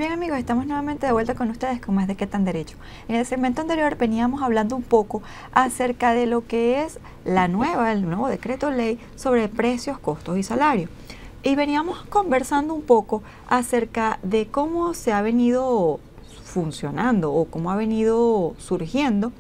bien, amigos, estamos nuevamente de vuelta con ustedes con más de ¿Qué tan derecho? En el segmento anterior veníamos hablando un poco acerca de lo que es el nuevo decreto ley sobre precios, costos y salarios. Y veníamos conversando un poco acerca de cómo se ha venido funcionando o cómo ha venido surgiendo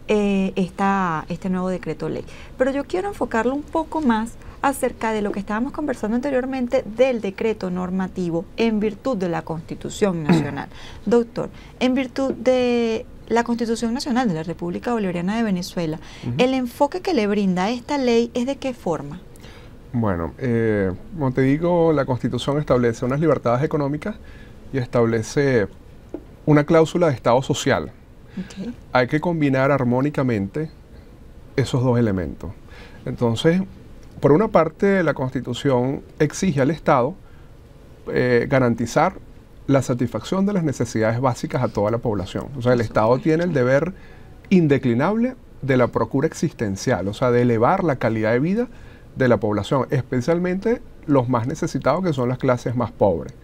este nuevo decreto ley. Pero yo quiero enfocarlo un poco más acerca de lo que estábamos conversando anteriormente del decreto normativo en virtud de la Constitución Nacional. Doctor, en virtud de la Constitución Nacional de la República Bolivariana de Venezuela, ¿el enfoque que le brinda esta ley es de qué forma? Bueno, como te digo, la Constitución establece unas libertades económicas y establece una cláusula de Estado social. Okay. Hay que combinar armónicamente esos dos elementos. Entonces, por una parte, la Constitución exige al Estado garantizar la satisfacción de las necesidades básicas a toda la población. O sea, el Estado tiene el deber indeclinable de la procura existencial, o sea, de elevar la calidad de vida de la población, especialmente los más necesitados, que son las clases más pobres.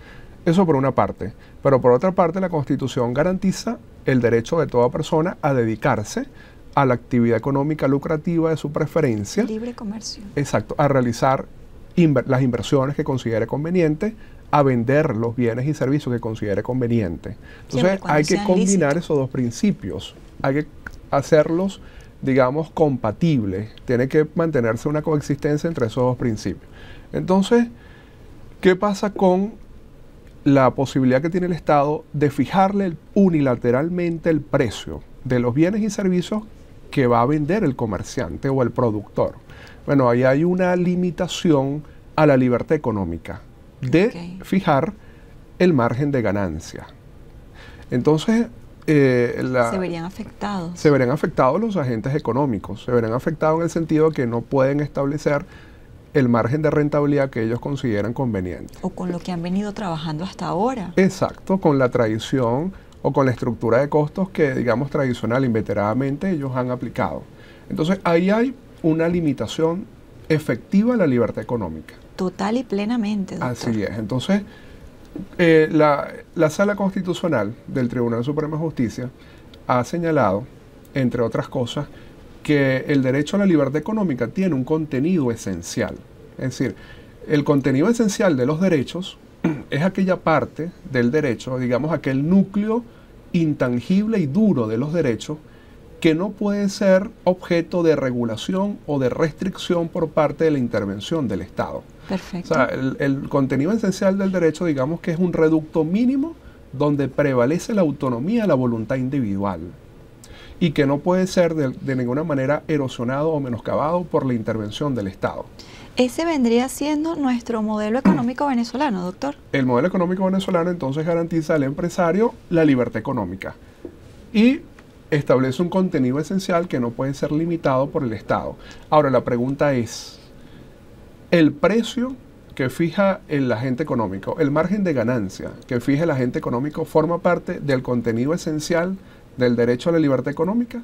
Eso por una parte. Pero por otra parte, la Constitución garantiza el derecho de toda persona a dedicarse a la actividad económica lucrativa de su preferencia. Libre comercio. Exacto, a realizar las inversiones que considere conveniente, a vender los bienes y servicios que considere conveniente. Entonces hay que combinar esos dos principios, hay que hacerlos, digamos, compatibles, tiene que mantenerse una coexistencia entre esos dos principios. Entonces, ¿qué pasa con la posibilidad que tiene el Estado de fijarle unilateralmente el precio de los bienes y servicios que va a vender el comerciante o el productor? Bueno, ahí hay una limitación a la libertad económica de fijar el margen de ganancia. Entonces, se verían afectados. Se verían afectados los agentes económicos, se verían afectados en el sentido de que no pueden establecer el margen de rentabilidad que ellos consideran conveniente. O con lo que han venido trabajando hasta ahora. Exacto, con la tradición o con la estructura de costos que, digamos, tradicional, inveteradamente ellos han aplicado. Entonces, ahí hay una limitación efectiva a la libertad económica. Total y plenamente, doctor. Así es. Entonces, la Sala Constitucional del Tribunal Supremo de Justicia ha señalado, entre otras cosas, que el derecho a la libertad económica tiene un contenido esencial. Es decir, el contenido esencial de los derechos es aquella parte del derecho, digamos, aquel núcleo intangible y duro de los derechos que no puede ser objeto de regulación o de restricción por parte de la intervención del Estado. Perfecto. O sea, el contenido esencial del derecho, digamos que es un reducto mínimo donde prevalece la autonomía, la voluntad individual, y que no puede ser de ninguna manera erosionado o menoscabado por la intervención del Estado. Ese vendría siendo nuestro modelo económico venezolano, doctor. El modelo económico venezolano entonces garantiza al empresario la libertad económica y establece un contenido esencial que no puede ser limitado por el Estado. Ahora, la pregunta es, ¿el precio que fija el agente económico, el margen de ganancia que fija el agente económico, forma parte del contenido esencial del derecho a la libertad económica?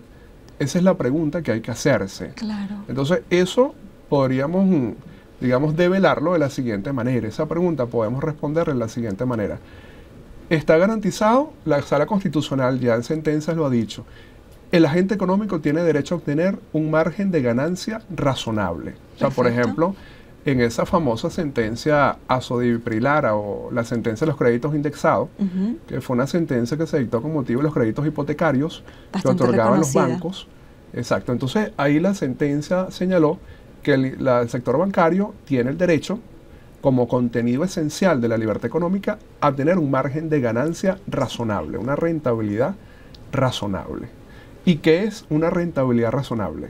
Esa es la pregunta que hay que hacerse. Claro. Entonces, eso podríamos, digamos, develarlo de la siguiente manera. Esa pregunta podemos responderla de la siguiente manera. Está garantizado, la Sala Constitucional ya en sentencias lo ha dicho, el agente económico tiene derecho a obtener un margen de ganancia razonable. O sea, por ejemplo, en esa famosa sentencia Asodiviprilara o la sentencia de los créditos indexados, que fue una sentencia que se dictó con motivo de los créditos hipotecarios que otorgaban los bancos. Exacto. Entonces, ahí la sentencia señaló que el sector bancario tiene el derecho, como contenido esencial de la libertad económica, a tener un margen de ganancia razonable, una rentabilidad razonable. ¿Y qué es una rentabilidad razonable?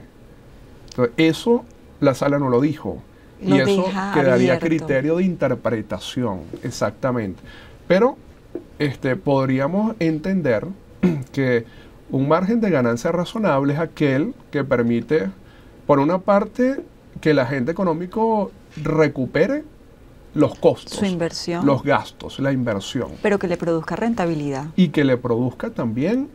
Entonces, eso la Sala no lo dijo. Y eso quedaría a criterio de interpretación, exactamente. Pero podríamos entender que un margen de ganancia razonable es aquel que permite, por una parte, que el agente económico recupere los costos, su inversión, los gastos, la inversión. Pero que le produzca rentabilidad. Y que le produzca también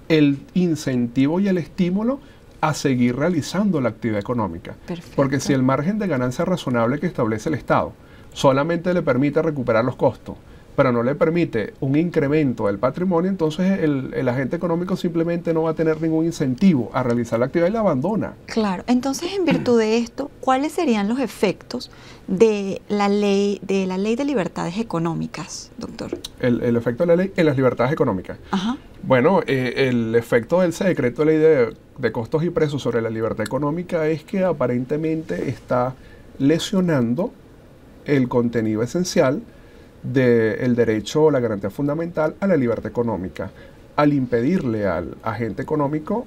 el incentivo y el estímulo a seguir realizando la actividad económica. Perfecto. Porque si el margen de ganancia razonable que establece el Estado solamente le permite recuperar los costos, pero no le permite un incremento del patrimonio, entonces el agente económico simplemente no va a tener ningún incentivo a realizar la actividad y la abandona. Claro, entonces en virtud de esto, ¿cuáles serían los efectos de la ley de libertades económicas, doctor? El efecto de la ley en las libertades económicas. Ajá. Bueno, el efecto de ese decreto de ley de costos y precios sobre la libertad económica es que aparentemente está lesionando el contenido esencial del derecho o la garantía fundamental a la libertad económica, al impedirle al agente económico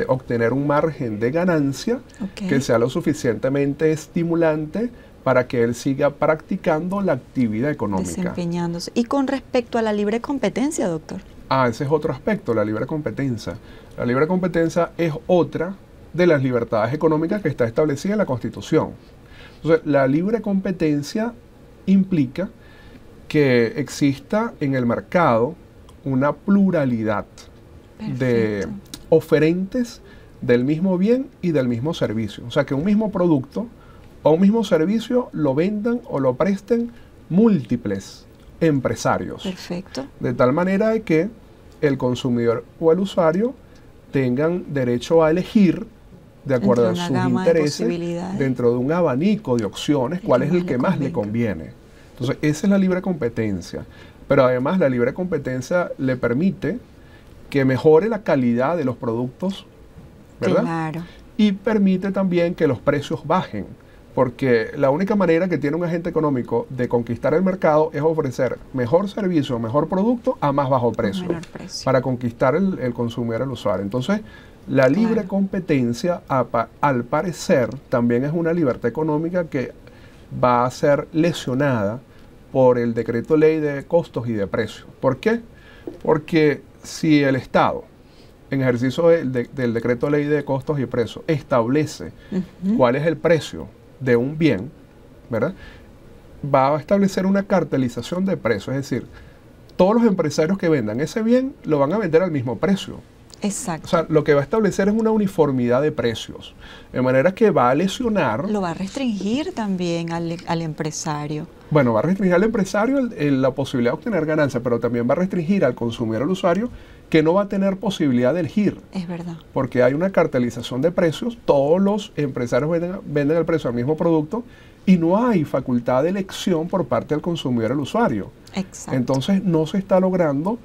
obtener un margen de ganancia que sea lo suficientemente estimulante para que él siga practicando la actividad económica. Desempeñándose. Y con respecto a la libre competencia, doctor. Ese es otro aspecto, la libre competencia. La libre competencia es otra de las libertades económicas que está establecida en la Constitución. Entonces, la libre competencia implica que exista en el mercado una pluralidad de oferentes del mismo bien y del mismo servicio. O sea, que un mismo producto o un mismo servicio lo vendan o lo presten múltiples empresarios. Perfecto. De tal manera de que el consumidor o el usuario tengan derecho a elegir de acuerdo a sus intereses dentro de un abanico de opciones cuál es el que más le conviene. Entonces, esa es la libre competencia. Pero además la libre competencia le permite que mejore la calidad de los productos, ¿verdad? Claro. Y permite también que los precios bajen. Porque la única manera que tiene un agente económico de conquistar el mercado es ofrecer mejor servicio, mejor producto a más bajo precio. Para conquistar el consumidor, el usuario. Entonces, la libre competencia, al parecer, también es una libertad económica que va a ser lesionada por el decreto ley de costos y de precios. ¿Por qué? Porque si el Estado, en ejercicio del decreto ley de costos y precios, establece cuál es el precio de un bien, ¿verdad? Va a establecer una cartelización de precios, es decir, todos los empresarios que vendan ese bien lo van a vender al mismo precio. Exacto. O sea, lo que va a establecer es una uniformidad de precios, de manera que va a lesionar... Lo va a restringir también al empresario. Bueno, va a restringir al empresario la posibilidad de obtener ganancias, pero también va a restringir al consumidor, al usuario, que no va a tener posibilidad de elegir. Es verdad. Porque hay una cartelización de precios, todos los empresarios venden el precio al mismo producto y no hay facultad de elección por parte del consumidor, al usuario. Exacto. Entonces no se está logrando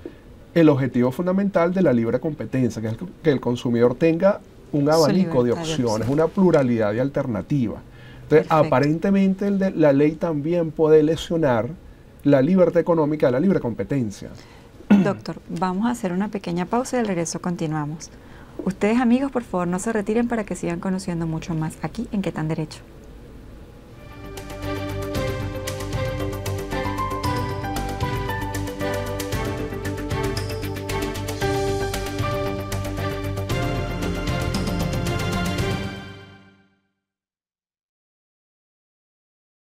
el objetivo fundamental de la libre competencia, que es que el consumidor tenga un abanico de opciones, una pluralidad de alternativas. Entonces, aparentemente la ley también puede lesionar la libertad económica, la libre competencia. Doctor, vamos a hacer una pequeña pausa y al regreso continuamos. Ustedes, amigos, por favor, no se retiren para que sigan conociendo mucho más aquí en ¿Qué tan derecho?